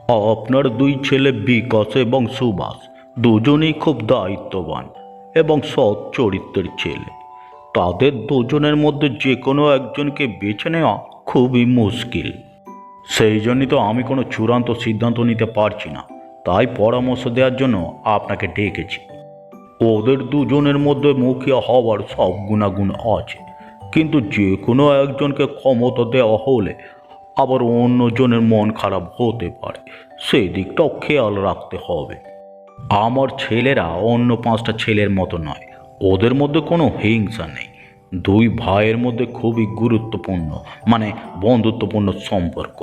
আপনার দুই ছেলে বিকাশ এবং সুভাষ দুজনেই খুব দায়িত্ববান এবং সৎ চরিত্রের ছেলে। তাদের দুজনের মধ্যে যে কোনো একজনকে বেছে নেওয়া খুবই মুশকিল। সেই জন্যই তো আমি কোনো চূড়ান্ত সিদ্ধান্ত নিতে পারছি না, তাই পরামর্শ দেওয়ার জন্য আপনাকে ডেকেছি। ওদের দুজনের মধ্যে মুখিয়া হওয়ার সব গুণাগুণ আছে, কিন্তু যে কোনো একজনকে ক্ষমতা দেওয়া হলে আবার অন্যজনের মন খারাপ হতে পারে, সেই দিকটাও খেয়াল রাখতে হবে। আমার ছেলেরা অন্য 5টা ছেলের মতো নয়, ওদের মধ্যে কোনো হিংসা নেই। দুই ভাইয়ের মধ্যে খুবই গুরুত্বপূর্ণ বন্ধুত্বপূর্ণ সম্পর্ক।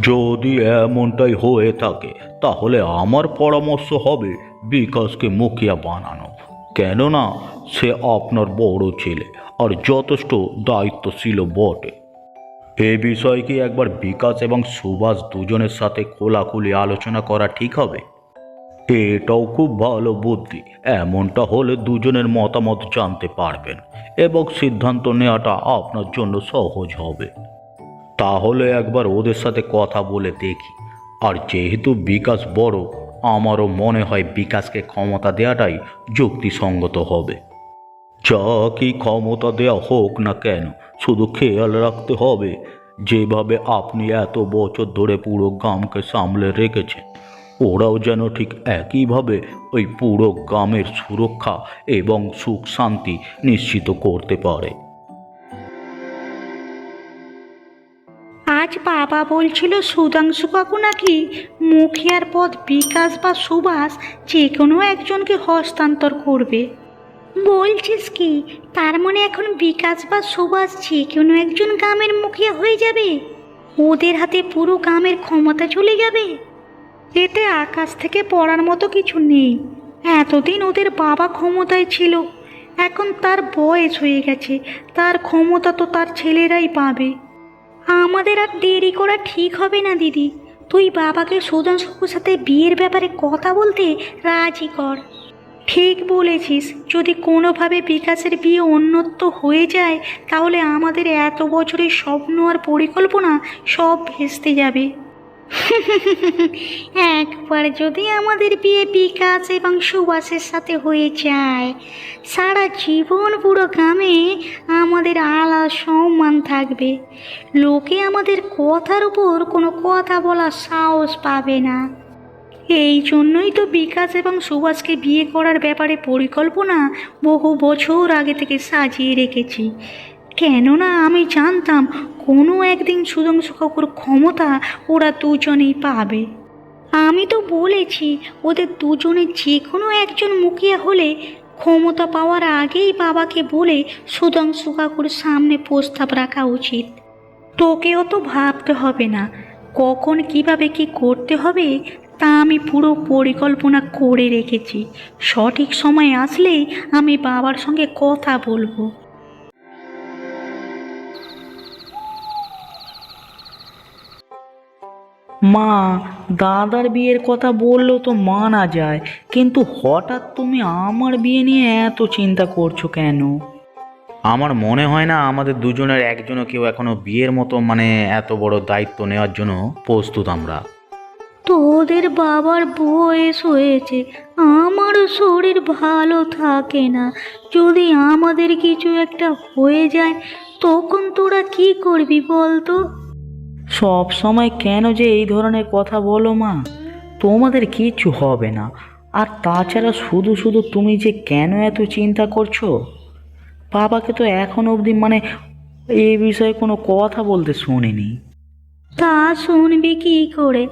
যদি এমনটাই হয়ে থাকে তাহলে আমার পরামর্শ হবে বিকাশকে মুখিয়া বানানো, কেননা সে আপনার বড় ছেলে আর যথেষ্ট দায়িত্বশীল বটে। এ বিষয়ে কি একবার বিকাশ এবং সুভাষ দুজনের সাথে খোলাখুলি আলোচনা করা ঠিক হবে? এটাও খুব ভালো বুদ্ধি। এমনটা হলে দুজনের মতামত জানতে পারবেন এবং সিদ্ধান্ত নেওয়াটা আপনার জন্য সহজ হবে। তাহলে একবার ওদের সাথে কথা বলে দেখি। আর যেহেতু বিকাশ বড়, আমারও মনে হয় বিকাশকে ক্ষমতা দেওয়াটাই যুক্তিসঙ্গত হবে। যা কি ক্ষমতা দেওয়া হোক না কেন, শুধু খেয়াল রাখতে হবে যেভাবে আপনি এত বছর ধরে পুরো গ্রামকে সামলে রেখেছেন, ওরাও যেন ঠিক একইভাবে ওই পুরো গ্রামের সুরক্ষা এবং সুখ শান্তি নিশ্চিত করতে পারে। আজ বাবা বলছিল সুধাংশু কাকু নাকি মুখিয়ার পদ বিকাশ বা সুভাষ যে কোনো একজনকে হস্তান্তর করবে। বলছিস কি, তার মানে এখন বিকাশ বা সুভাষ যে কোনো একজন গ্রামের মুখিয়া হয়ে যাবে? ওদের হাতে পুরো গ্রামের ক্ষমতা চলে যাবে? এতে আকাশ থেকে পড়ার মতো কিছু নেই। এতদিন ওদের বাবা ক্ষমতায় ছিল, এখন তার বয়স হয়ে গেছে, তার ক্ষমতা তো তার ছেলেরাই পাবে। আমাদের আর দেরি করা ঠিক হবে না দিদি। তুই বাবাকে সুধাংশুর সাথে বিয়ের ব্যাপারে কথা বলতে রাজি কর। ঠিক বলেছিস, যদি কোনোভাবে বিকাশের বিয়ে অন্যত্র হয়ে যায় তাহলে আমাদের এত বছরের স্বপ্ন আর পরিকল্পনা সব ভেস্তে যাবে। একবার যদি আমাদের বিয়ে বিকাশ এবং সুভাষের সাথে হয়ে যায়, সারা জীবন পুরো গ্রামে আমাদের আলাদা সম্মান থাকবে। লোকে আমাদের কথার উপর কোনো কথা বলার সাহস পাবে না। এই জন্যই তো বিকাশ এবং সুভাষকে বিয়ে করার ব্যাপারে পরিকল্পনা বহু বছর আগে থেকে সাজিয়ে রেখেছি। কেননা আমি জানতাম কোনো একদিন সুধাংশু কাকুর ক্ষমতা ওরা দুজনেই পাবে। আমি তো বলেছি ওদের দুজনের যে কোনো একজন মুখিয়া হলে ক্ষমতা পাওয়ার আগেই বাবাকে বলে সুধাংশু কাকুর সামনে প্রস্তাব রাখা উচিত। তোকেও তো ভাবতে হবে না কখন কিভাবে কি করতে হবে, তা আমি পুরো পরিকল্পনা করে রেখেছি। সঠিক সময় আসলেই আমি বাবার সঙ্গে কথা বলবো। মা, দাদার বিয়ের কথা বললেও তো মানা যায়, কিন্তু হঠাৎ তুমি আমার বিয়ে নিয়ে এত চিন্তা করছো কেন? আমার মনে হয় না আমাদের দুজনের একজনও কেউ এখনো বিয়ের মতো এত বড় দায়িত্ব নেওয়ার জন্য প্রস্তুত আমরা। তোদের বাবার বয়স হয়েছে, আমারও শরীর ভালো থাকে না। যদি আমাদের কিছু একটা হয়ে যায় তখন তোরা কি করবি বলতো? সব সময় কেন যে এই ধরনের কথা বলো মা? তোমাদের কিচ্ছু হবে না। আর তাছাড়া শুধু শুধু তুমি যে কেন এত চিন্তা করছো? বাবাকে তো এখন অবধি এই বিষয়ে কোনো কথা বলতে শুনিনি। তা শুনবি কি করে?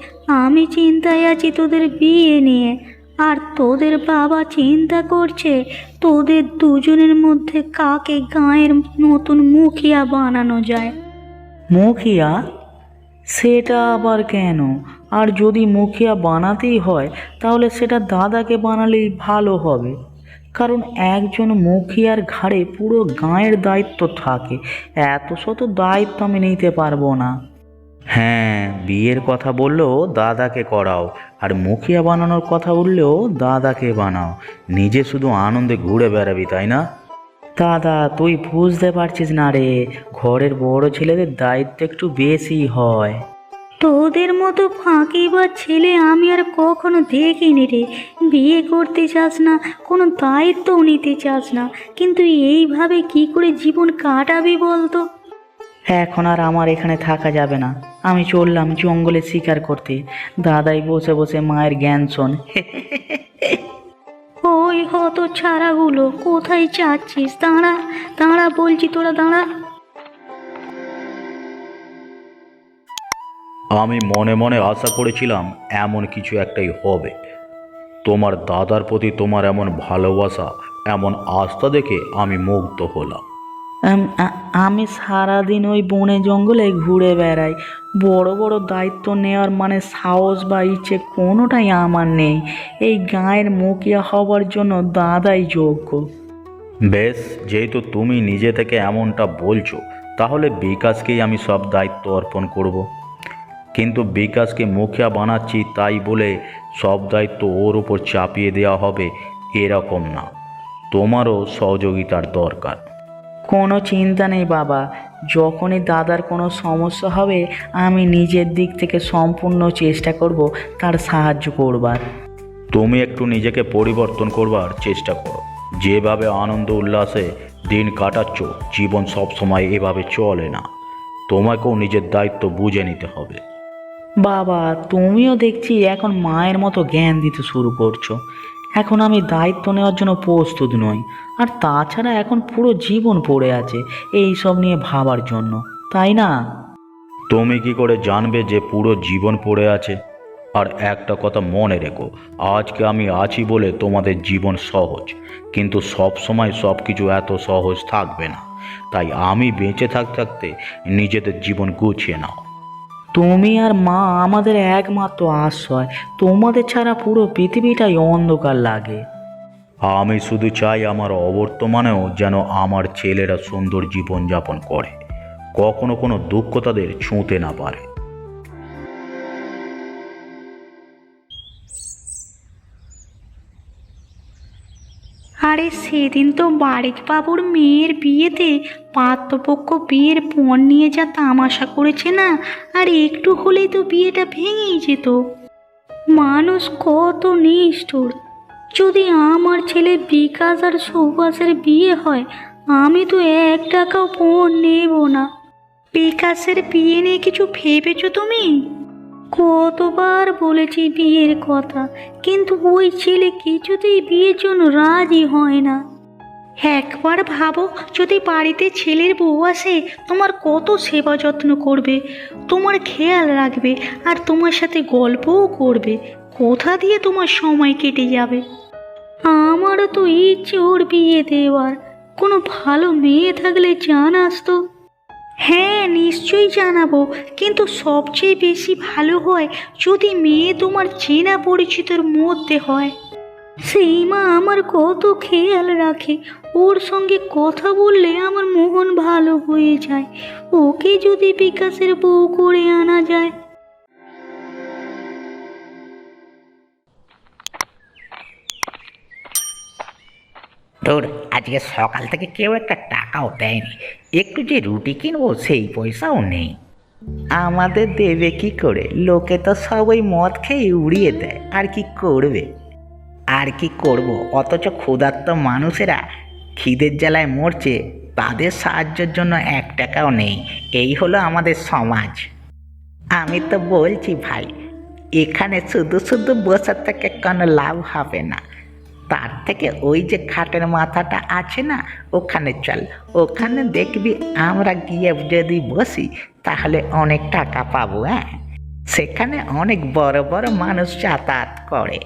আমি চিন্তায় আছি তোদের বিয়ে নিয়ে, আর তোদের বাবা চিন্তা করছে তোদের দুজনের মধ্যে কাকে গাঁয়ের নতুন মুখিয়া বানানো যায়। মুখিয়া? সেটা আবার কেন? আর যদি মুখিয়া বানাতেই হয় তাহলে সেটা দাদাকে বানালেই ভালো হবে, কারণ একজন মুখিয়ার ঘাড়ে পুরো গাঁয়ের দায়িত্ব থাকে। এত শত দায়িত্ব আমি নিতে পারবো না। হ্যাঁ, বিয়ের কথা বললেও দাদাকে করাও, আর মুখিয়া বানানোর কথা উঠলেও দাদাকে বানাও। নিজে শুধু আনন্দে ঘুরে বেড়াবি, তাই না? দাদা, তুই বুঝতে পারছিস না রে, ঘরের বড় ছেলেদের দায়িত্ব একটু বেশি হয়। তোদের মতো ফাঁকিবাজ ছেলে আমি আর কখনো দেখিনি রে। বিয়ে করতে চাস না, কোনো দায়িত্বও নিতে চাস না, কিন্তু এইভাবে কি করে জীবন কাটাবি বলতো? এখন আর আমার এখানে থাকা যাবে না, আমি চললাম জঙ্গলে শিকার করতে। দাদাই বসে বসে মায়ের জ্ঞান শোন। ওই হত ছাড়াগুলো কোথায় যাচ্ছিস? দাঁড়া দাঁড়া বলছি, তোরা দাঁড়া। আমি মনে মনে আশা করেছিলাম এমন কিছু একটাই হবে। তোমার দাদার প্রতি তোমার এমন ভালোবাসা, এমন আস্থা দেখে আমি মুগ্ধ হলাম। আমি সারাদিন ওই বনে জঙ্গলে ঘুরে বেড়াই, বড় বড় দায়িত্ব নেওয়ার মানে সাহস বা ইচ্ছে কোনোটাই আমার নেই। এই গাঁয়ের মুখিয়া হবার জন্য দাদাই যোগ্য। বেশ, যেহেতু তুমি নিজে থেকে এমনটা বলছো, তাহলে বিকাশকেই আমি সব দায়িত্ব অর্পণ করব। কিন্তু বিকাশকে মুখিয়া বানাচ্ছি তাই বলে সব দায়িত্ব ওর উপর চাপিয়ে দেওয়া হবে এরকম না, তোমারও সহযোগিতার দরকার। কোনো চিন্তা নেই বাবা, যখনই দাদার কোনো সমস্যা হবে আমি নিজের দিক থেকে সম্পূর্ণ চেষ্টা করব তার সাহায্য করবার। তুমি একটু নিজেকে পরিবর্তন করবার চেষ্টা করো। যেভাবে আনন্দ উল্লাসে দিন কাটাচ্ছ, জীবন সবসময় এভাবে চলে না। তোমাকেও নিজের দায়িত্ব বুঝে নিতে হবে। বাবা, তুমিও দেখছি এখন মায়ের মতো জ্ঞান দিতে শুরু করছো। এখন আমি দায়িত্ব নেওয়ার জন্য প্রস্তুত নই। আর তাছাড়া এখন পুরো জীবন পড়ে আছে এই সব নিয়ে ভাবার জন্য, তাই না? তুমি কি করে জানবে যে পুরো জীবন পড়ে আছে? আর একটা কথা মনে রেখো, আজকে আমি আছি বলে তোমাদের জীবন সহজ, কিন্তু সব সময় সব কিছু এত সহজ থাকবে না। তাই আমি বেঁচে থাকতে নিজেদের জীবন গুছিয়ে নাও। তুমি আর মা আমাদের একমাত্র আশ্রয়, তোমাদের ছাড়া পুরো পৃথিবীটাই অন্ধকার লাগে। আমি শুধু চাই আমার অবর্তমানেও যেন আমার ছেলেরা সুন্দর জীবনযাপন করে, কখনো কোনো দুঃখ তাদের ছুঁতে না পারে। আরে সেদিন তো বাড়ির বাবুর মেয়ের বিয়েতে পাত্রপক্ষ বিয়ের পণ নিয়ে যা তামাশা করেছে না, আর একটু হলেই তো বিয়েটা ভেঙেই যেত। মানুষ কত নিষ্ঠুর! যদি আমার ছেলে বিকাশ আর সুভাষের বিয়ে হয়, আমি তো 1 টাকাও পণ নেব না। বিকাশের বিয়ে নিয়ে কিছু ভেবেছো তুমি? কতবার বলেছি বিয়ের কথা, কিন্তু ওই ছেলে কিছুতেই বিয়ের জন্য রাজি হয় না। একবার ভাবো, যদি বাড়িতে ছেলের বউ আসে, তোমার কত সেবা যত্ন করবে, তোমার খেয়াল রাখবে, আর তোমার সাথে গল্পও করবে। কোথা দিয়ে তোমার সময় কেটে যাবে? আমারও তো ইচ্ছে ওর বিয়ে দেওয়ার। কোনো ভালো মেয়ে থাকলে জানাস তো। হ্যাঁ, নিশ্চয়ই জানাবো, কিন্তু সবচেয়ে বেশি ভালো হয় যদি মেয়ে তোমার চেনা পরিচিতর মধ্যে হয়। সীমা আমার কত খেয়াল রাখে, ওর সঙ্গে কথা বললে আমার মন ভালো হয়ে যায়। ওকে যদি বিকাশের বউ করে আনা যায়। তোর আজকে সকাল থেকে কেউ একটা টাকাও দেয়নি, একটু যে রুটি কিনবো সেই পয়সাও নেই। আমাদের দেবে কি করে? লোকে তো সবাই মদ খেয়ে উড়িয়ে দেয়, আর কি করবে? আর কি করব? অথচ ক্ষুধার্ত মানুষেরা খিদের জ্বালায় মরছে, তাদের সাহায্যের জন্য 1 টাকাও নেই। এই হলো আমাদের সমাজ। আমি তো বলছি ভাই, এখানে শুধু শুধু বসে থেকে কোনো লাভ হবে না। তার থেকে ওই যে খাটের মাথাটা আছে না, ওখানে চল। ওখানে দেখবি আমরা গিয়ে যদি বসি তাহলে অনেক টাকা পাবো। হ্যাঁ, সেখানে অনেক বড় বড় মানুষ যাতায়াত করে।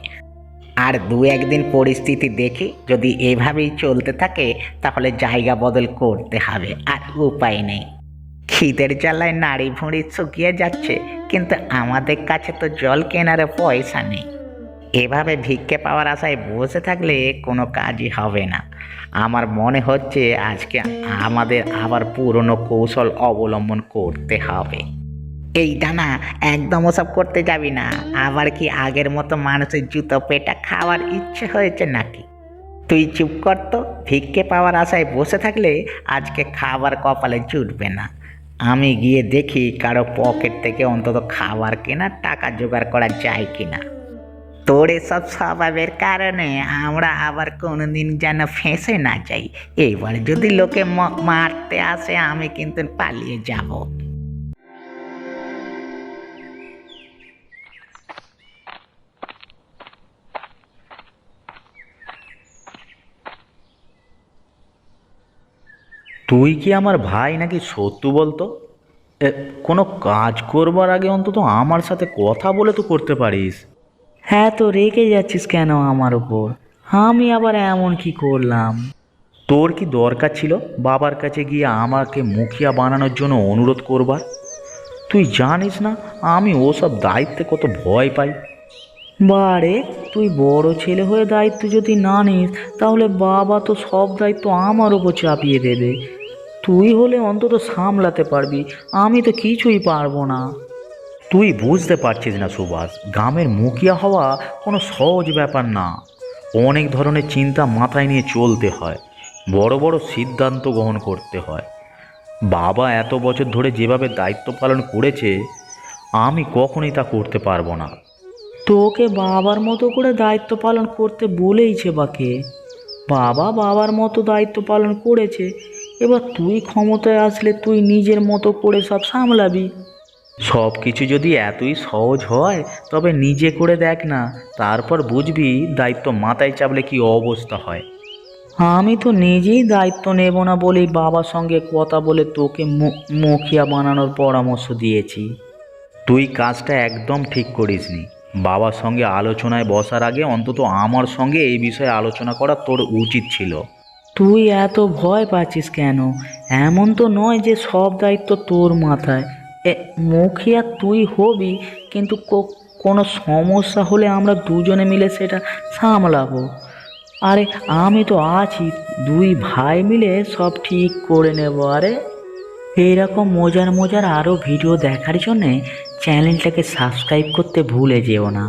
আর 2-1 দিন পরিস্থিতি দেখে যদি এভাবেই চলতে থাকে তাহলে জায়গা বদল করতে হবে, আর উপায় নেই। খিদের জ্বালায় নাড়ি ভুঁড়ি শুকিয়ে যাচ্ছে, কিন্তু আমাদের কাছে তো জল কেনার পয়সা নেই। এভাবে ভিক্ষে পাওয়ার আশায় বসে থাকলে কোনো কাজই হবে না। আমার মনে হচ্ছে আজকে আমাদের আবার পুরনো কৌশল অবলম্বন করতে হবে। এই ডানা, একদম ওসব করতে যাবি না। আবার কি আগের মতো মানুষের জুতো পেটা খাওয়ার ইচ্ছে হয়েছে নাকি? তুই চুপ কর তো। ভিক্ষে পাওয়ার আশায় বসে থাকলে আজকে খাবার কপালে জুটবে না। আমি গিয়ে দেখি কারো পকেট থেকে অন্তত খাবার কেনার টাকা জোগাড় করা যায় কিনা। তোর এসব স্বভাবের কারণে আমরা আবার কোনোদিন যেন ফেঁসে না যাই। এবার যদি লোকে মারতে আসে আমি কিন্তু পালিয়ে যাব। তুই কি আমার ভাই নাকি সত্যি বলতো? কোনো কাজ করবার আগে অন্তত আমার সাথে কথা বলে তো করতে পারিস। হ্যাঁ, তো রেগে যাচ্ছিস কেন আমার ওপর? আমি আবার এমন কি করলাম? তোর কি দরকার ছিল বাবার কাছে গিয়ে আমাকে মুখিয়া বানানোর জন্য অনুরোধ করবার? তুই জানিস না আমি ওসব দায়িত্বে কত ভয় পাই। বারে, তুই বড় ছেলে হয়ে দায়িত্ব যদি না নিস তাহলে বাবা তো সব দায়িত্ব আমার ওপর চাপিয়ে দেবে। তুই হলে অন্তত সামলাতে পারবি, আমি তো কিছুই পারবো না। তুই বুঝতে পারছিস না সুভাষ, গ্রামের মুখিয়া হওয়া কোনো সহজ ব্যাপার না। অনেক ধরনের চিন্তা মাথায় নিয়ে চলতে হয়, বড় বড় সিদ্ধান্ত গ্রহণ করতে হয়। বাবা এত বছর ধরে যেভাবে দায়িত্ব পালন করেছে আমি কখনোই তা করতে পারবো না। তোকে বাবার মতো করে দায়িত্ব পালন করতে বলেইছে বাকে? বাবা বাবার মতো দায়িত্ব পালন করেছে, এবার তুই ক্ষমতায় আসলে তুই নিজের মতো করে সব সামলাবি। সব কিছু যদি এতই সহজ হয় তবে নিজে করে দেখ না, তারপর বুঝবি দায়িত্ব মাথায় চাপলে কি অবস্থা হয়। আমি তো নিজেই দায়িত্ব নেব না বলেই বাবার সঙ্গে কথা বলে তোকে মুখিয়া বানানোর পরামর্শ দিয়েছি। তুই কাজটা একদম ঠিক করিসনি। বাবার সঙ্গে আলোচনায় বসার আগে অন্তত আমার সঙ্গে এই বিষয়ে আলোচনা করা তোর উচিত ছিল। তুই এত ভয় পাচ্ছিস কেন? এমন তো নয় যে সব দায়িত্ব তোর মাথায়। মুখিয়া তুই হবি, কিন্তু কোনো সমস্যা হলে আমরা দুজনে মিলে সেটা সামলাবো। আরে আমি তো আছি, দুই ভাই মিলে সব ঠিক করে নেব। আরে এইরকম মজার মজার আরও ভিডিও দেখার জন্যে চ্যানেলটাকে সাবস্ক্রাইব করতে ভুলে যেও না।